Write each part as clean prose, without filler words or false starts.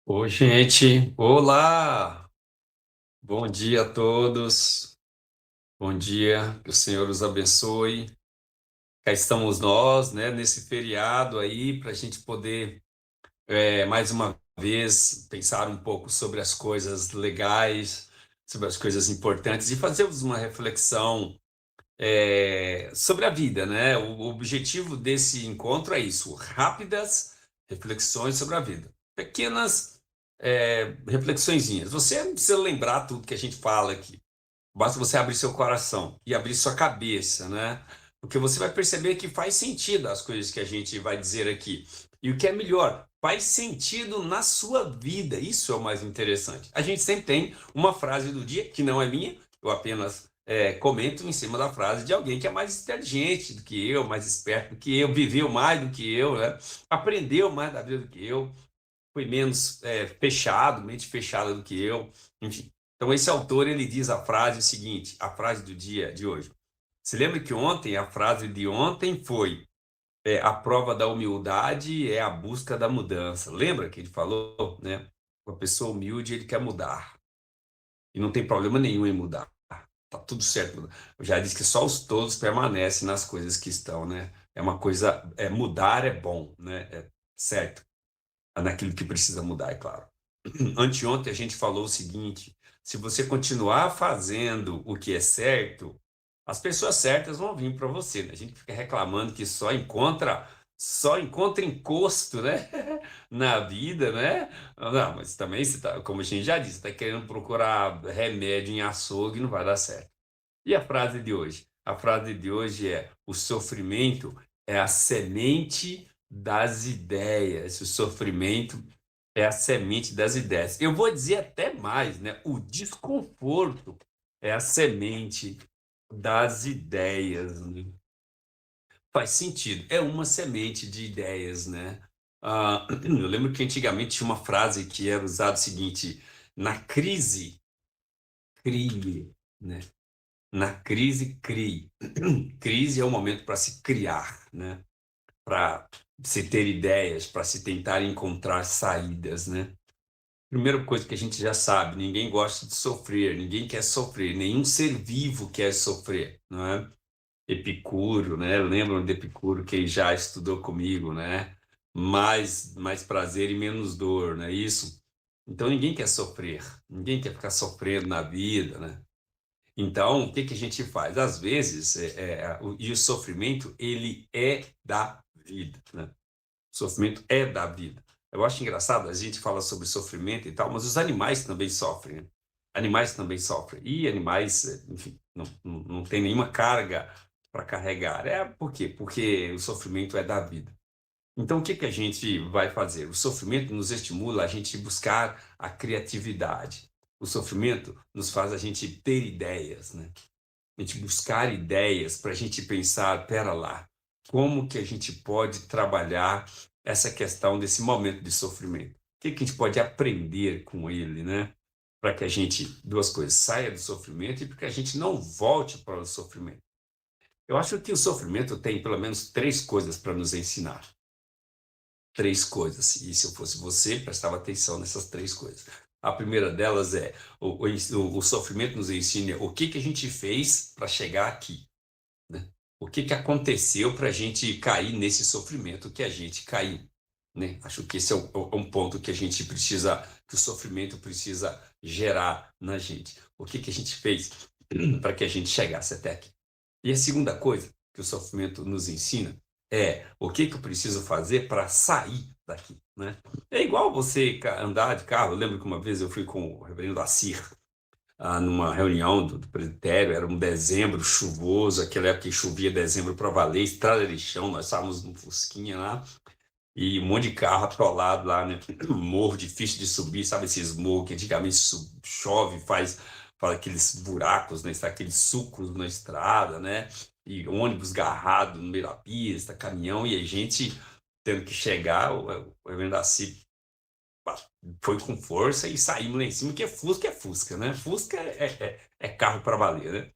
Oi, gente. Olá! Bom dia a todos. Bom dia, que o Senhor os abençoe. Cá estamos nós, né, nesse feriado aí, para a gente poder, mais uma vez, pensar um pouco sobre as coisas legais, sobre as coisas importantes e fazermos uma reflexão, sobre a vida, né? O objetivo desse encontro é isso: rápidas reflexões sobre a vida. Pequenas, reflexõezinhas. Você não precisa lembrar tudo que a gente fala aqui. Basta você abrir seu coração e abrir sua cabeça, né? Porque você vai perceber que faz sentido as coisas que a gente vai dizer aqui. E o que é melhor, faz sentido na sua vida. Isso é o mais interessante. A gente sempre tem uma frase do dia, que não é minha, eu apenas comento em cima da frase de alguém que é mais inteligente do que eu, mais esperto do que eu, viveu mais do que eu, né? Aprendeu mais da vida do que eu, foi menos fechado, mente fechada do que eu, enfim. Então, esse autor, ele diz a frase seguinte, a frase do dia de hoje. Se lembra que ontem, a frase de ontem foi a prova da humildade é a busca da mudança. Lembra que ele falou, né? Uma pessoa humilde, ele quer mudar. E não tem problema nenhum em mudar. Tá tudo certo. Eu já disse que só os tolos permanecem nas coisas que estão, né? É uma coisa, mudar é bom, né? É certo. Naquilo que precisa mudar, é claro. Anteontem a gente falou o seguinte: se você continuar fazendo o que é certo, as pessoas certas vão vir para você, né? A gente fica reclamando que só encontra encosto, né? Na vida, né? Não, mas também, você tá, como a gente já disse, está querendo procurar remédio em açougue, não vai dar certo. E a frase de hoje? A frase de hoje é: o sofrimento é a semente das ideias. O sofrimento é a semente das ideias. Eu vou dizer até mais, né? O desconforto é a semente das ideias, né? Faz sentido. É uma semente de ideias, né? Eu lembro que antigamente tinha uma frase que era usada o seguinte: na crise, crie, né? Na crise, crie. Crise é o momento para se criar, né? Para se ter ideias, para se tentar encontrar saídas, né? Primeira coisa que a gente já sabe, ninguém gosta de sofrer, ninguém quer sofrer, nenhum ser vivo quer sofrer, não é? Epicuro, né? Lembram de Epicuro, quem já estudou comigo, né? Mais prazer e menos dor, não é isso? Então ninguém quer sofrer, ninguém quer ficar sofrendo na vida, né? Então, o que que a gente faz? Às vezes, e o sofrimento, ele é da vida, né? O sofrimento é da vida. Eu acho engraçado, a gente fala sobre sofrimento e tal, mas os animais também sofrem, né? Animais também sofrem. E animais, enfim, não tem nenhuma carga para carregar. Por quê? Porque o sofrimento é da vida. Então, o que que a gente vai fazer? O sofrimento nos estimula a gente buscar a criatividade. O sofrimento nos faz a gente ter ideias, né? A gente buscar ideias para a gente pensar, pera lá, como que a gente pode trabalhar essa questão desse momento de sofrimento? O que que a gente pode aprender com ele, né? Para que a gente, duas coisas, saia do sofrimento e para que a gente não volte para o sofrimento. Eu acho que o sofrimento tem pelo menos três coisas para nos ensinar. Três coisas. E se eu fosse você, prestava atenção nessas três coisas. A primeira delas é o sofrimento nos ensina o que que a gente fez para chegar aqui, né? O que que aconteceu para a gente cair nesse sofrimento que a gente caiu, né? Acho que esse é um ponto que a gente precisa, que o sofrimento precisa gerar na gente. O que que a gente fez para que a gente chegasse até aqui? E a segunda coisa que o sofrimento nos ensina é o que que eu preciso fazer para sair daqui, né? É igual você andar de carro. Eu lembro que uma vez eu fui com o reverendo Assir, numa reunião do presbitério, era um dezembro chuvoso, aquela época que chovia dezembro para valer, estrada de chão, nós estávamos no Fusquinha lá, e um monte de carro atolado lá, né? Morro difícil de subir, sabe esses morros que antigamente chove, faz aqueles buracos, né? Aqueles sulcos na estrada, né? E ônibus garrado no meio da pista, caminhão, e a gente tendo que chegar, o Evandro foi com força e saímos lá em cima, que é Fusca, né? Fusca é carro para valer, né?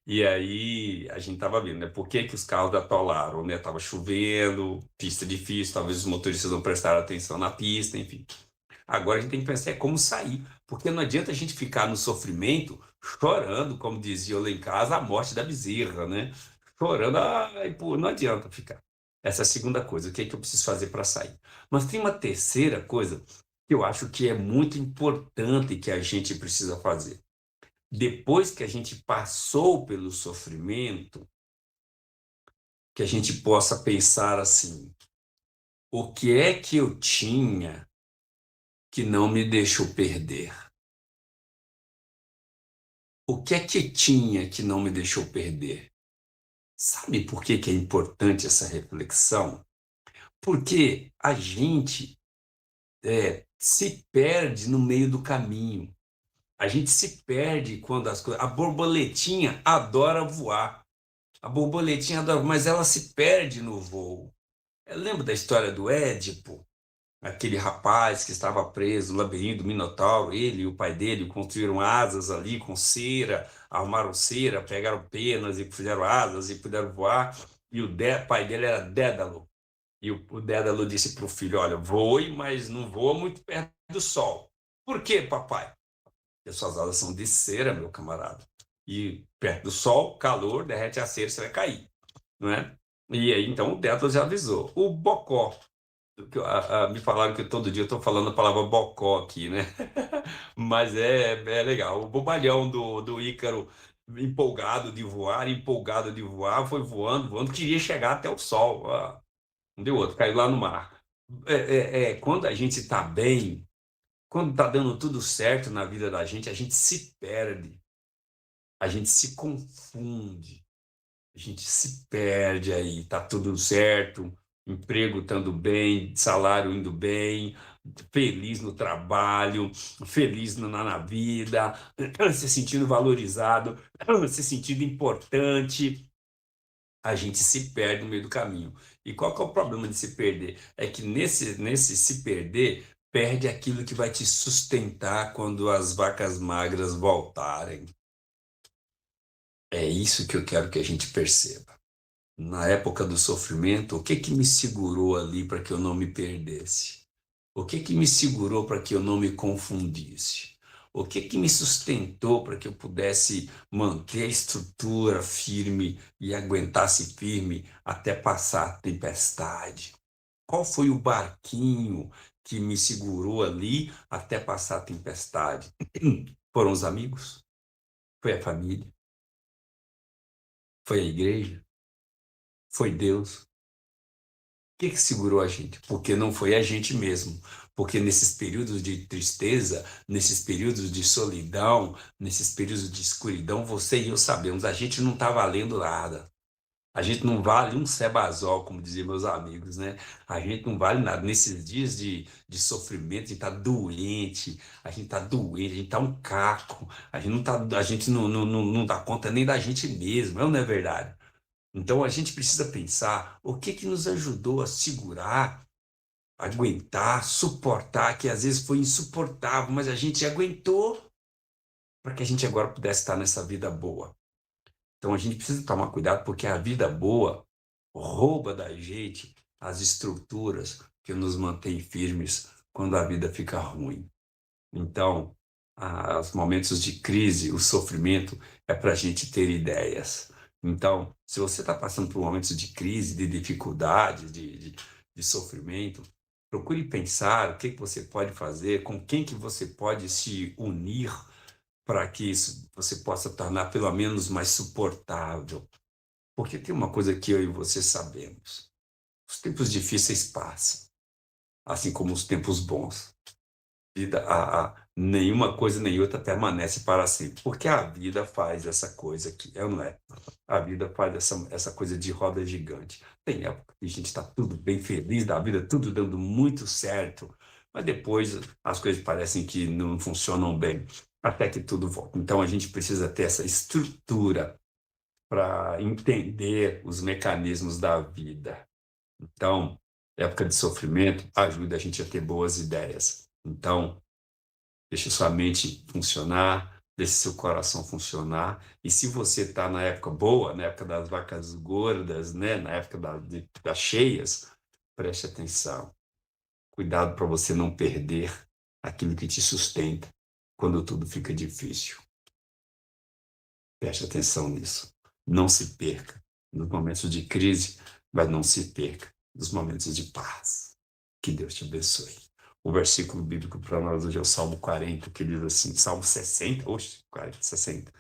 E aí a gente tava vendo, né? Por que que os carros atolaram, né? Tava chovendo, pista difícil, talvez os motoristas não prestaram atenção na pista, enfim. Agora a gente tem que pensar é como sair, porque não adianta a gente ficar no sofrimento chorando, como dizia lá em casa, a morte da bezerra, né? Chorando, ai, pô, não adianta ficar. Essa é a segunda coisa, o que é que eu preciso fazer para sair? Mas tem uma terceira coisa que eu acho que é muito importante que a gente precisa fazer. Depois que a gente passou pelo sofrimento, que a gente possa pensar assim: o que é que eu tinha que não me deixou perder? O que é que tinha que não me deixou perder? Sabe por que que é importante essa reflexão? Porque a gente se perde no meio do caminho. A gente se perde quando as coisas. A borboletinha adora voar. A borboletinha adora, mas ela se perde no voo. Eu lembro da história do Édipo, aquele rapaz que estava preso no labirinto do Minotauro. Ele e o pai dele construíram asas ali com cera, arrumaram cera, pegaram penas e fizeram asas e puderam voar. E pai dele era Dédalo. E o Dédalo disse para o filho: Olha, voe, mas não voa muito perto do sol. Por quê, papai? Porque suas asas são de cera, meu camarada. E perto do sol, calor, derrete a cera, você vai cair, não é? E aí, então, o Dédalo já avisou. O Bocó, me falaram que todo dia eu estou falando a palavra bocó aqui, né? Mas é legal. O bobalhão do Ícaro, empolgado de voar, foi voando, voando, queria chegar até o sol. Não deu outro, caiu lá no mar. Quando a gente está bem, quando está dando tudo certo na vida da gente, a gente se perde, a gente se confunde. A gente se perde aí, tá tudo certo, emprego estando bem, salário indo bem, feliz no trabalho, feliz na vida, se sentindo valorizado, se sentindo importante. A gente se perde no meio do caminho. E qual que é o problema de se perder? É que nesse se perder, perde aquilo que vai te sustentar quando as vacas magras voltarem. É isso que eu quero que a gente perceba. Na época do sofrimento, o que que me segurou ali para que eu não me perdesse? O que que me segurou para que eu não me confundisse? O que que me sustentou para que eu pudesse manter a estrutura firme e aguentasse firme até passar a tempestade? Qual foi o barquinho que me segurou ali até passar a tempestade? Foram os amigos? Foi a família? Foi a igreja? Foi Deus? Que segurou a gente? Porque não foi a gente mesmo. Porque nesses períodos de tristeza, nesses períodos de solidão, nesses períodos de escuridão, você e eu sabemos, a gente não está valendo nada. A gente não vale um sebazol, como diziam meus amigos, né? A gente não vale nada. Nesses dias de sofrimento, a gente está doente, a gente está um caco, a gente não dá conta nem da gente mesmo, não é verdade? Então a gente precisa pensar o que que nos ajudou a segurar, aguentar, suportar, que às vezes foi insuportável, mas a gente aguentou para que a gente agora pudesse estar nessa vida boa. Então a gente precisa tomar cuidado porque a vida boa rouba da gente as estruturas que nos mantêm firmes quando a vida fica ruim. Então, os momentos de crise, o sofrimento, é para a gente ter ideias. Então, se você está passando por momentos de crise, de dificuldade, de sofrimento, procure pensar o que que você pode fazer, com quem que você pode se unir para que isso você possa tornar pelo menos mais suportável. Porque tem uma coisa que eu e você sabemos: os tempos difíceis passam, assim como os tempos bons. Nenhuma coisa nem outra permanece para sempre, porque a vida faz essa coisa aqui, é ou não é? A vida faz essa coisa de roda gigante. Tem época que a gente está tudo bem feliz da vida, tudo dando muito certo, mas depois as coisas parecem que não funcionam bem, até que tudo volta. Então a gente precisa ter essa estrutura para entender os mecanismos da vida. Então, época de sofrimento ajuda a gente a ter boas ideias. Então, deixe sua mente funcionar, deixe seu coração funcionar. E se você está na época boa, na época das vacas gordas, né, na época das cheias, preste atenção. Cuidado para você não perder aquilo que te sustenta quando tudo fica difícil. Preste atenção nisso. Não se perca nos momentos de crise, mas não se perca nos momentos de paz. Que Deus te abençoe. O versículo bíblico para nós hoje é o Salmo 40, que diz assim, Salmo 60, oxe, 40, 60.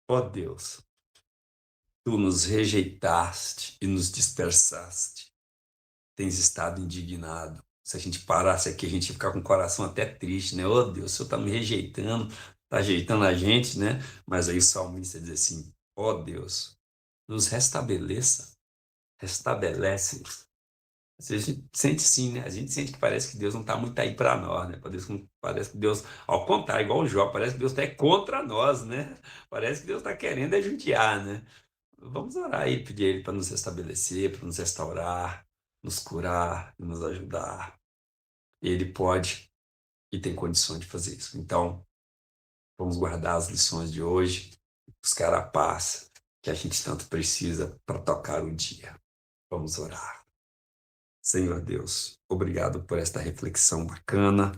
Ó Deus, tu nos rejeitaste e nos dispersaste. Tens estado indignado. Se a gente parasse aqui, a gente ia ficar com o coração até triste, né? Ô Deus, o Senhor está me rejeitando, está rejeitando a gente, né? Mas aí o salmista diz assim, ó Deus, nos restabeleça, restabelece-nos. A gente sente sim, né? A gente sente que parece que Deus não está muito aí para nós, né? Parece que Deus, ao contrário, igual o Jó, parece que Deus está contra nós, né? Parece que Deus está querendo judiar, né? Vamos orar e pedir a Ele para nos restabelecer, para nos restaurar, nos curar, nos ajudar. Ele pode e tem condições de fazer isso. Então, vamos guardar as lições de hoje, buscar a paz que a gente tanto precisa para tocar o dia. Vamos orar. Senhor Deus, obrigado por esta reflexão bacana.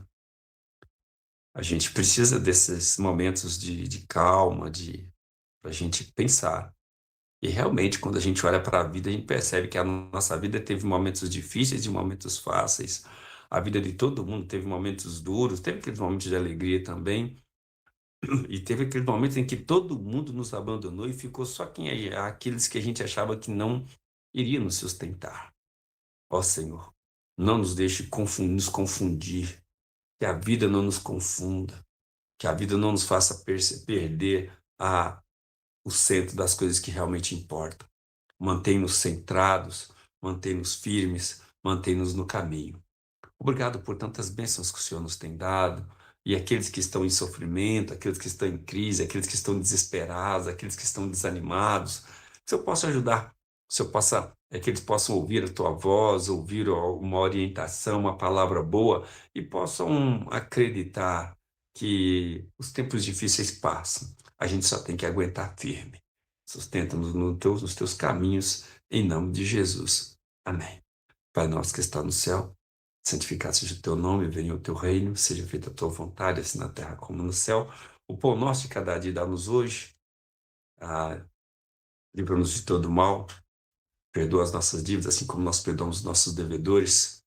A gente precisa desses momentos de calma, para a gente pensar. E realmente, quando a gente olha para a vida, a gente percebe que a nossa vida teve momentos difíceis e momentos fáceis. A vida de todo mundo teve momentos duros, teve aqueles momentos de alegria também, e teve aqueles momentos em que todo mundo nos abandonou e ficou só aqueles que a gente achava que não iriam nos sustentar. Ó Senhor, não nos deixe nos confundir, que a vida não nos confunda, que a vida não nos faça perder o centro das coisas que realmente importam. Mantém-nos centrados, mantém-nos firmes, mantém-nos no caminho. Obrigado por tantas bênçãos que o Senhor nos tem dado, e aqueles que estão em sofrimento, aqueles que estão em crise, aqueles que estão desesperados, aqueles que estão desanimados, que o Senhor possa ajudar, que eles possam ouvir a tua voz, ouvir uma orientação, uma palavra boa, e possam acreditar que os tempos difíceis passam. A gente só tem que aguentar firme. Sustenta-nos nos teus caminhos, em nome de Jesus. Amém. Pai nosso que está no céu, santificado seja o teu nome, venha o teu reino, seja feita a tua vontade, assim na terra como no céu. O pão nosso de cada dia dá-nos hoje. Livra-nos de todo mal. Perdoa as nossas dívidas, assim como nós perdoamos os nossos devedores.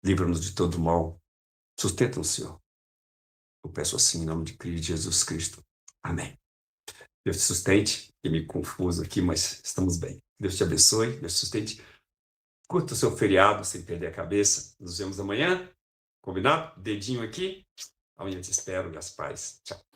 Livra-nos de todo mal. Sustenta-nos, Senhor. Eu peço assim em nome de Cristo, Jesus Cristo. Amém. Deus te sustente. Eu me confuso aqui, mas estamos bem. Deus te abençoe, Deus te sustente. Curta o seu feriado sem perder a cabeça. Nos vemos amanhã. Combinado? Dedinho aqui. Amanhã te espero. Graças a paz. Tchau.